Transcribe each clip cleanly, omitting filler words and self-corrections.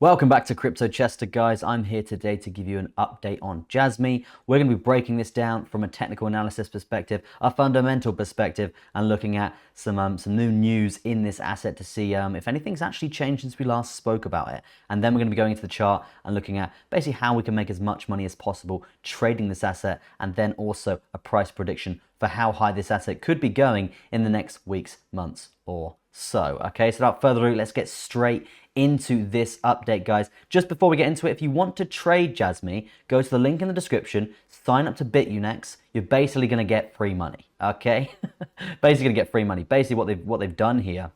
Welcome back to cryptochesterg, guys. I'm here today to give you an update on Jasmy. We're going to be breaking this down from a technical analysis perspective, a fundamental perspective, and looking at some new news in this asset to see if anything's actually changed since we last spoke about it. And then we're going to be going into the chart and looking at basically how we can make as much money as possible trading this asset, and then also a price prediction for how high this asset could be going in the next weeks, months, or so. Okay, so without further ado, let's get straight into this update, guys. Just before we get into it, if you want to trade Jasmy, go to the link in the description, sign up to BitUnex. You're basically going to get free money. Okay, basically going to get free money. Basically, what they've done here.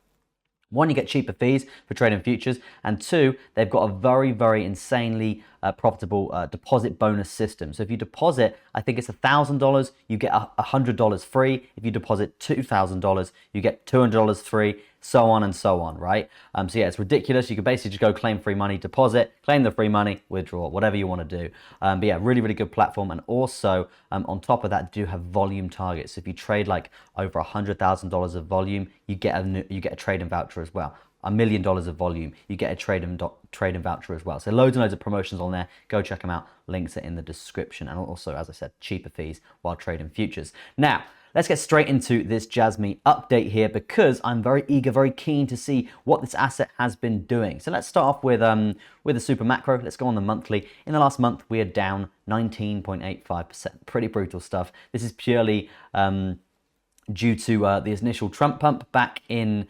One, you get cheaper fees for trading futures, and two, they've got a very insanely profitable deposit bonus system. So if you deposit, I think it's $1,000, you get $100 free. If you deposit $2,000, you get $200 free, so on and so on, right? So yeah, it's ridiculous. You can basically just go claim free money, deposit, claim the free money, withdraw, whatever you want to do. But yeah, really good platform. And also, on top of that, do have volume targets. So if you trade like over $100,000 of volume, you get a trading voucher as well. $1 million of volume, you get a trading voucher as well. So loads and loads of promotions on there. Go check them out. Links are in the description. And also, as I said, cheaper fees while trading futures. Now, let's get straight into this Jasmy update here, because I'm very eager, very keen to see what this asset has been doing. So let's start off with the super macro. Let's go on the monthly. In the last month, we are down 19.85%. Pretty brutal stuff. This is purely due to the initial Trump pump back in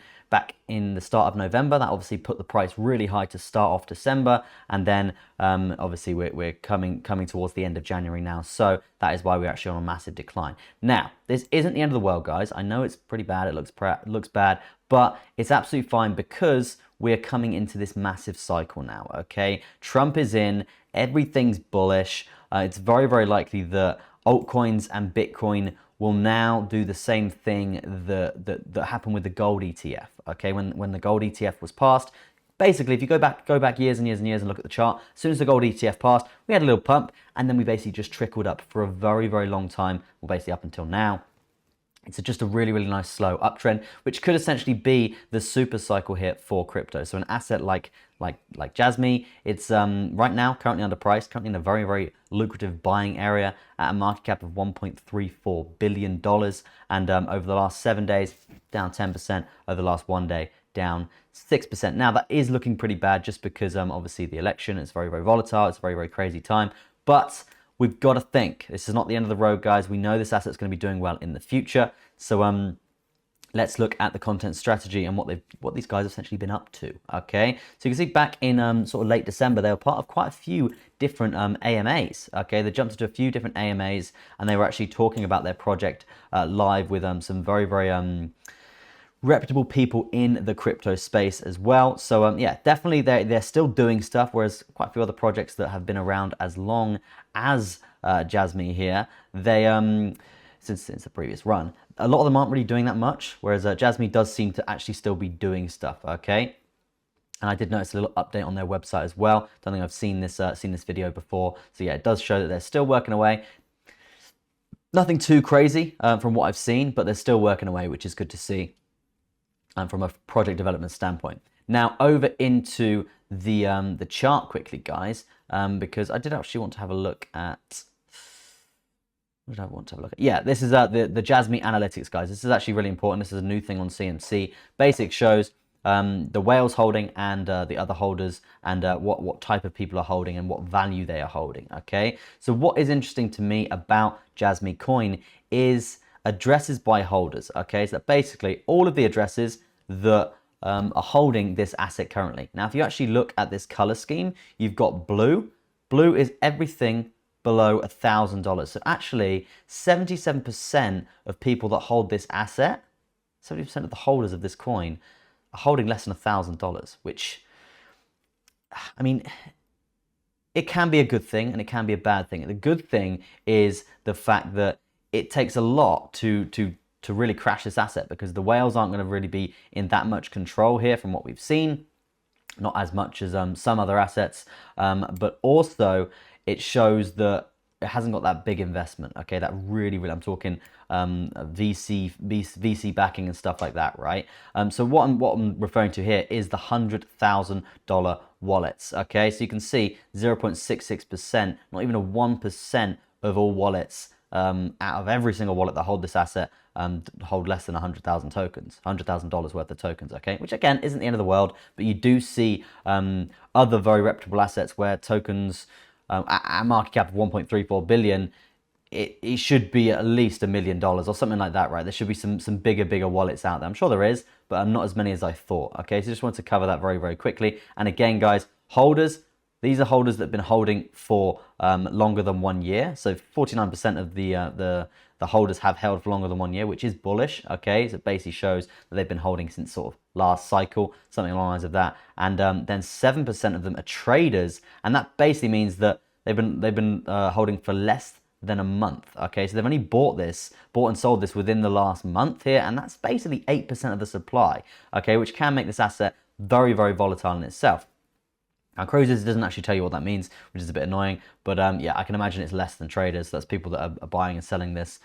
the start of November. That obviously put the price really high to start off December, and then obviously we're coming towards the end of January now, so that is why we're actually on a massive decline. Now, this isn't the end of the world, guys. I know it's pretty bad, it looks bad, but it's absolutely fine because we're coming into this massive cycle now, okay? Trump is in, everything's bullish. It's very likely that altcoins and Bitcoin will now do the same thing that happened with the gold ETF. Okay, when the gold ETF was passed, basically, if you go back years and years and look at the chart, as soon as the gold ETF passed, we had a little pump, and then we basically just trickled up for a very long time, well, basically up until now. It's just a really nice slow uptrend, which could essentially be the super cycle here for crypto. So an asset like Jasmy, it's right now currently underpriced, currently in a very lucrative buying area at a market cap of $1.34 billion, and over the last 7 days, down 10%. Over the last 1 day, down 6%. Now that is looking pretty bad, just because obviously the election is very volatile. It's a very crazy time, but we've got to think this is not the end of the road, guys. We know this asset's going to be doing well in the future. So let's look at the content strategy and what these guys have essentially been up to. Okay, so you can see back in sort of late December, they were part of quite a few different AMAs. Okay, they jumped into a few different AMAs, and they were actually talking about their project live with some very reputable people in the crypto space as well. So yeah, definitely they're still doing stuff, whereas quite a few other projects that have been around as long as Jasmy here, they since the previous run, a lot of them aren't really doing that much, whereas Jasmy does seem to actually still be doing stuff. Okay, and I did notice a little update on their website as well. Don't think I've seen this video before. So yeah, it does show that they're still working away. Nothing too crazy from what I've seen, but they're still working away, which is good to see. From a project development standpoint. Now over into the chart quickly, guys, because I did actually want to have a look at. What did I want to have a look at? Yeah, this is the Jasmy analytics, guys. This is actually really important. This is a new thing on CMC. Basic shows the whales holding and the other holders, and what type of people are holding and what value they are holding. Okay, so what is interesting to me about JasmyCoin is addresses by holders. Okay, so basically all of the addresses that are holding this asset currently. Now, if you actually look at this color scheme, you've got blue. Blue is everything below $1,000. So actually, 77% of people that hold this asset, 70% of the holders of this coin, are holding less than $1,000. Which, I mean, it can be a good thing and it can be a bad thing. The good thing is the fact that it takes a lot to really crash this asset, because the whales aren't going to really be in that much control here from what we've seen, not as much as some other assets, but also it shows that it hasn't got that big investment. Okay, that really I'm talking VC backing and stuff like that, right? So what I'm referring to here is the $100,000 wallets. Okay, so you can see 0.66%, not even a 1% of all wallets out of every single wallet that hold this asset hold less than 100,000 tokens, $100,000 worth of tokens, okay? Which again, isn't the end of the world, but you do see other very reputable assets where tokens at a market cap of 1.34 billion, it should be at least $1 million or something like that, right? There should be some bigger wallets out there. I'm sure there is, but not as many as I thought, okay? So just wanted to cover that very quickly. And again, guys, holders, these are holders that have been holding for longer than 1 year. So 49% of the holders have held for longer than 1 year, which is bullish, okay? So it basically shows that they've been holding since sort of last cycle, something along the lines of that. And then 7% of them are traders, and that basically means that they've been holding for less than a month, okay? So they've only bought and sold this within the last month here, and that's basically 8% of the supply, okay? Which can make this asset very volatile in itself. Now, Cruises doesn't actually tell you what that means, which is a bit annoying, but yeah, I can imagine it's less than traders. So that's people that are buying and selling this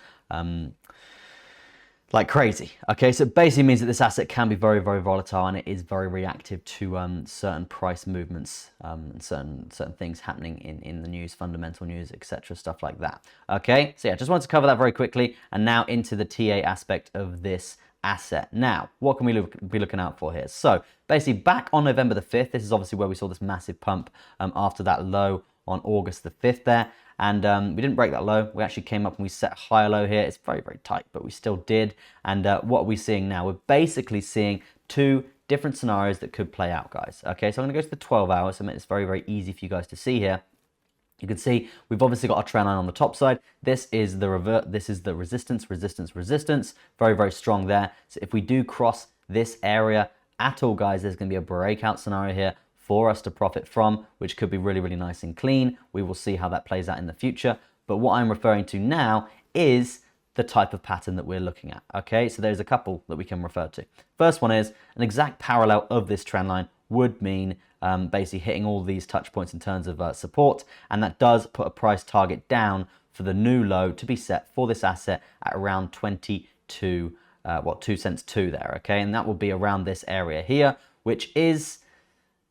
like crazy. Okay, so it basically means that this asset can be very volatile, and it is very reactive to certain price movements and certain things happening in the news, fundamental news, etc., stuff like that. Okay, so yeah, just wanted to cover that very quickly, and now into the TA aspect of this asset. Now, what can we be looking out for here? So basically, back on November the 5th, this is obviously where we saw this massive pump after that low on August the 5th there. And we didn't break that low. We actually came up and we set a higher low here. It's very tight, but we still did. And what are we seeing now? We're basically seeing two different scenarios that could play out, guys. Okay, so I'm gonna go to the 12 hours to make this very easy for you guys to see here. You can see we've obviously got our trend line on the top side. This is the revert. This is the resistance. Very strong there. So if we do cross this area at all, guys, there's going to be a breakout scenario here for us to profit from, which could be really nice and clean. We will see how that plays out in the future. But what I'm referring to now is the type of pattern that we're looking at. Okay, so there's a couple that we can refer to. First one is an exact parallel of this trend line would mean basically hitting all these touch points in terms of support, and that does put a price target down for the new low to be set for this asset at around 22 2 cents 2 there, okay? And that will be around this area here, which is,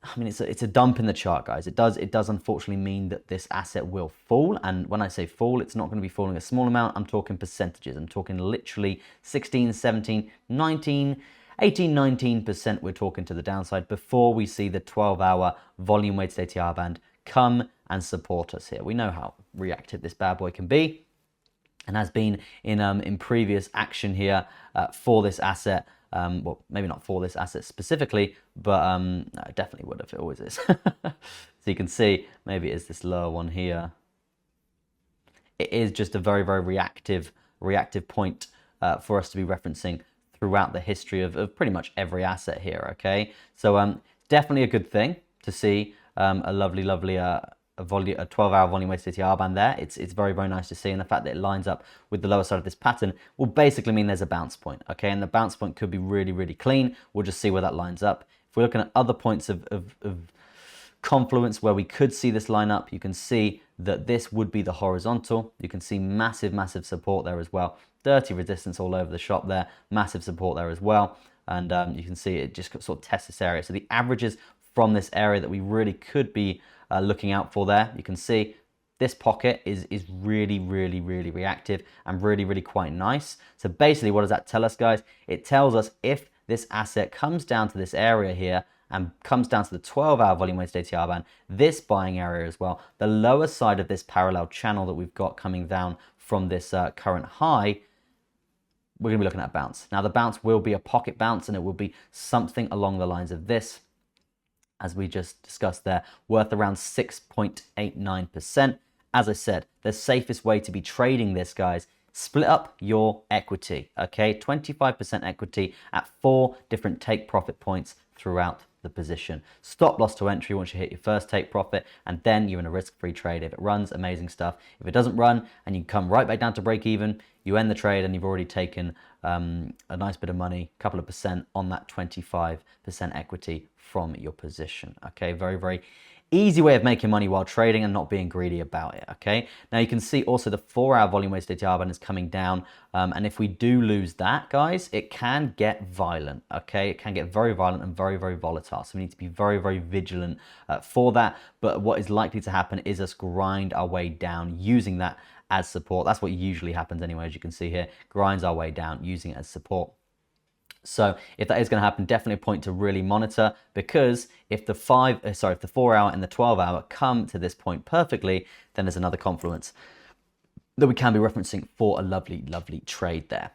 I mean, it's a dump in the chart, guys. It does unfortunately mean that this asset will fall. And when I say fall, it's not going to be falling a small amount. I'm talking percentages. I'm talking literally 16, 17, 19, 18, 19% we're talking to the downside before we see the 12-hour volume weighted ATR band come and support us here. We know how reactive this bad boy can be, and has been in previous action here for this asset. Well, maybe not for this asset specifically, but no, it definitely would if it always is. So you can see, maybe it is this lower one here. It is just a very reactive point for us to be referencing throughout the history of pretty much every asset here, okay? So definitely a good thing to see a lovely 12-hour volume weighted ATR band there. It's very nice to see, and the fact that it lines up with the lower side of this pattern will basically mean there's a bounce point, okay? And the bounce point could be really clean. We'll just see where that lines up. If we're looking at other points of confluence where we could see this line up, you can see that this would be the horizontal. You can see massive support there as well. Dirty resistance all over the shop there, massive support there as well. And you can see it just sort of tests this area. So the averages from this area that we really could be looking out for there, you can see this pocket is really reactive and really quite nice. So basically, what does that tell us, guys? It tells us if this asset comes down to this area here and comes down to the 12-hour volume weighted ATR band, this buying area as well, the lower side of this parallel channel that we've got coming down from this current high, we're going to be looking at a bounce. Now, the bounce will be a pocket bounce, and it will be something along the lines of this, as we just discussed there, worth around 6.89%. As I said, the safest way to be trading this, guys, split up your equity, okay? 25% equity at 4 different take profit points throughout the position. Stop loss to entry once you hit your first take profit, and then you're in a risk-free trade. If it runs, amazing stuff. If it doesn't run and you come right back down to break even, you end the trade and you've already taken a nice bit of money, a couple of percent on that 25% equity from your position. Okay, very Easy way of making money while trading and not being greedy about it, okay? Now you can see also the 4-hour volume weighted ATR band is coming down, and if we do lose that, guys, it can get violent, okay? It can get very violent and very, very volatile, so we need to be very, very vigilant for that. But what is likely to happen is us grind our way down using that as support. That's what usually happens anyway, as you can see here, grinds our way down using it as support. So if that is going to happen, definitely a point to really monitor, because if the 4-hour and the 12-hour come to this point perfectly, then there's another confluence that we can be referencing for a lovely, lovely trade there.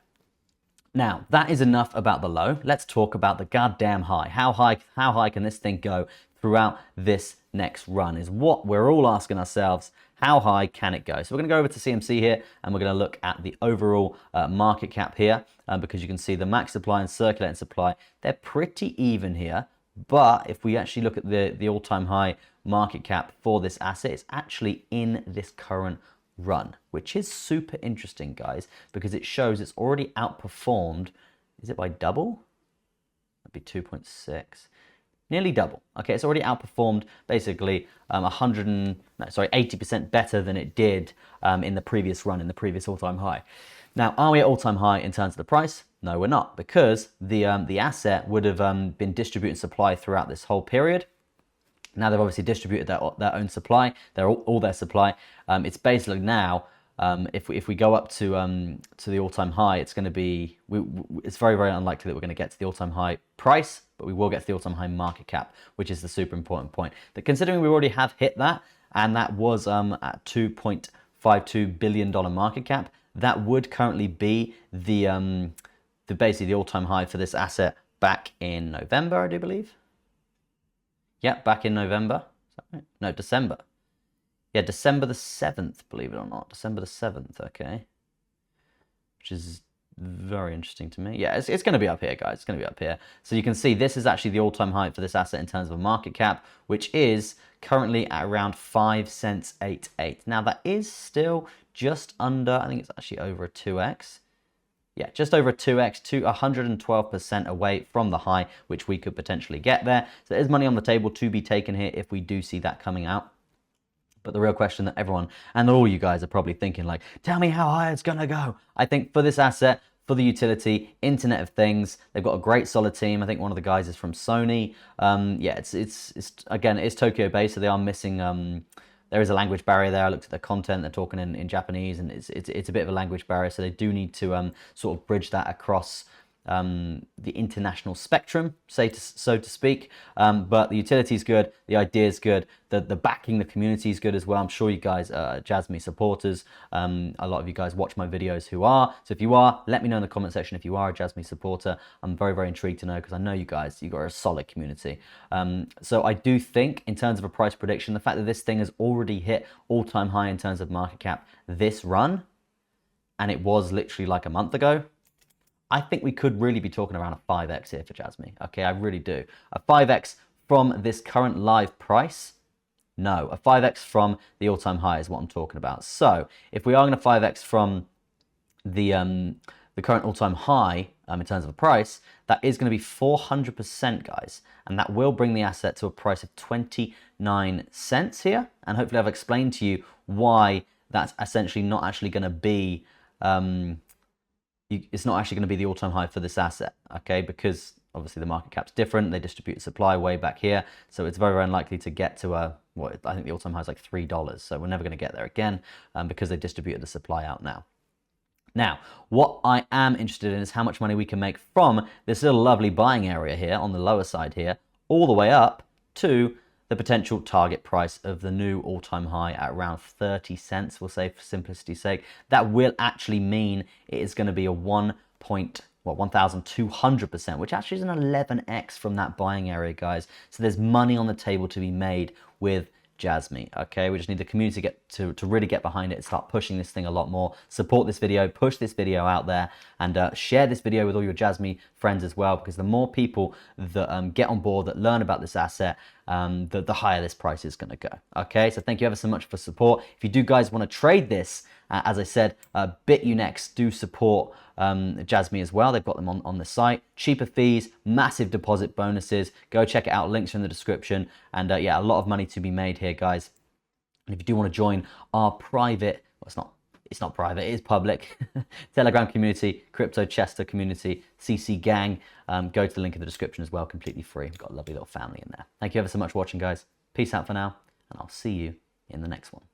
Now, that is enough about the low. Let's talk about the goddamn high. How high can this thing go throughout this next run is what we're all asking ourselves. How high can it go? So we're going to go over to CMC here, and we're going to look at the overall market cap here, because you can see the max supply and circulating supply, they're pretty even here. But if we actually look at the all-time high market cap for this asset, it's actually in this current run, which is super interesting, guys, because it shows it's already outperformed. Is it by double? That'd be 2.6. Nearly double. Okay, it's already outperformed basically 80% better than it did in the previous run, in the previous all-time high. Now, are we at all-time high in terms of the price? No, we're not, because the asset would have been distributing supply throughout this whole period. Now they've obviously distributed their own supply, all their supply. It's basically now, if we go up to the all-time high, it's going to be, it's very, very unlikely that we're going to get to the all-time high price, but we will get to the all-time high market cap, which is the super important point. That considering we already have hit that, and that was at $2.52 billion market cap, that would currently be basically the all-time high for this asset back in November, I do believe. Yeah, back in November. Is that right? No, December. Yeah, December the 7th, believe it or not. December the 7th, okay. Which is very interesting to me. Yeah, it's going to be up here, guys. It's going to be up here. So you can see this is actually the all-time high for this asset in terms of a market cap, which is currently at around 5 cents 88. Now, that is still just under, I think it's actually over a 2x. Yeah, just over a 2x, to 112% away from the high, which we could potentially get there. So there's money on the table to be taken here if we do see that coming out. But the real question that everyone, and all you guys are probably thinking like, tell me how high it's gonna go. I think for this asset, for the utility, Internet of Things, they've got a great solid team. I think one of the guys is from Sony. Yeah, it's again, it's Tokyo based, so they are missing, there is a language barrier there. I looked at their content, they're talking in Japanese, and it's a bit of a language barrier, so they do need to sort of bridge that across the international spectrum, so to speak. But the utility is good, the idea is good, the backing, the community is good as well. I'm sure you guys are Jasmy supporters. A lot of you guys watch my videos who are. So if you are, let me know in the comment section if you are a Jasmy supporter. I'm very, very intrigued to know, because I know you guys, you've got a solid community. So I do think in terms of a price prediction, the fact that this thing has already hit all-time high in terms of market cap this run, and it was literally like a month ago, I think we could really be talking around a 5x here for Jasmy. Okay, I really do. A 5x from this current live price? No, a 5x from the all-time high is what I'm talking about. So if we are going to 5x from the current all-time high in terms of the price, that is going to be 400%, guys. And that will bring the asset to a price of 29 cents here. And hopefully I've explained to you why that's essentially not actually going to be... it's not actually going to be the all-time high for this asset, okay? Because obviously the market cap's different. They distribute supply way back here, so it's very, very unlikely to get to what I think the all-time high is like $3. So we're never going to get there again because they distributed the supply out now. Now, what I am interested in is how much money we can make from this little lovely buying area here on the lower side here, all the way up to the potential target price of the new all-time high at around 30 cents, we'll say for simplicity's sake. That will actually mean it is going to be a 1,200%, which actually is an 11x from that buying area, guys. So there's money on the table to be made with Jasmy, okay? We just need the community to really get behind it and start pushing this thing a lot more. Support this video, push this video out there, and share this video with all your Jasmy friends as well, because the more people that get on board, that learn about this asset, the higher this price is going to go. Okay, so thank you ever so much for support. If you do guys want to trade this, as I said, BitUnex do support Jasmy as well. They've got them on the site. Cheaper fees, massive deposit bonuses. Go check it out. Links are in the description. And yeah, a lot of money to be made here, guys. And if you do want to join our private, well, it's not private, it is public, Telegram community, cryptochesterg community, CC gang, go to the link in the description as well, completely free. We've got a lovely little family in there. Thank you ever so much for watching, guys. Peace out for now, and I'll see you in the next one.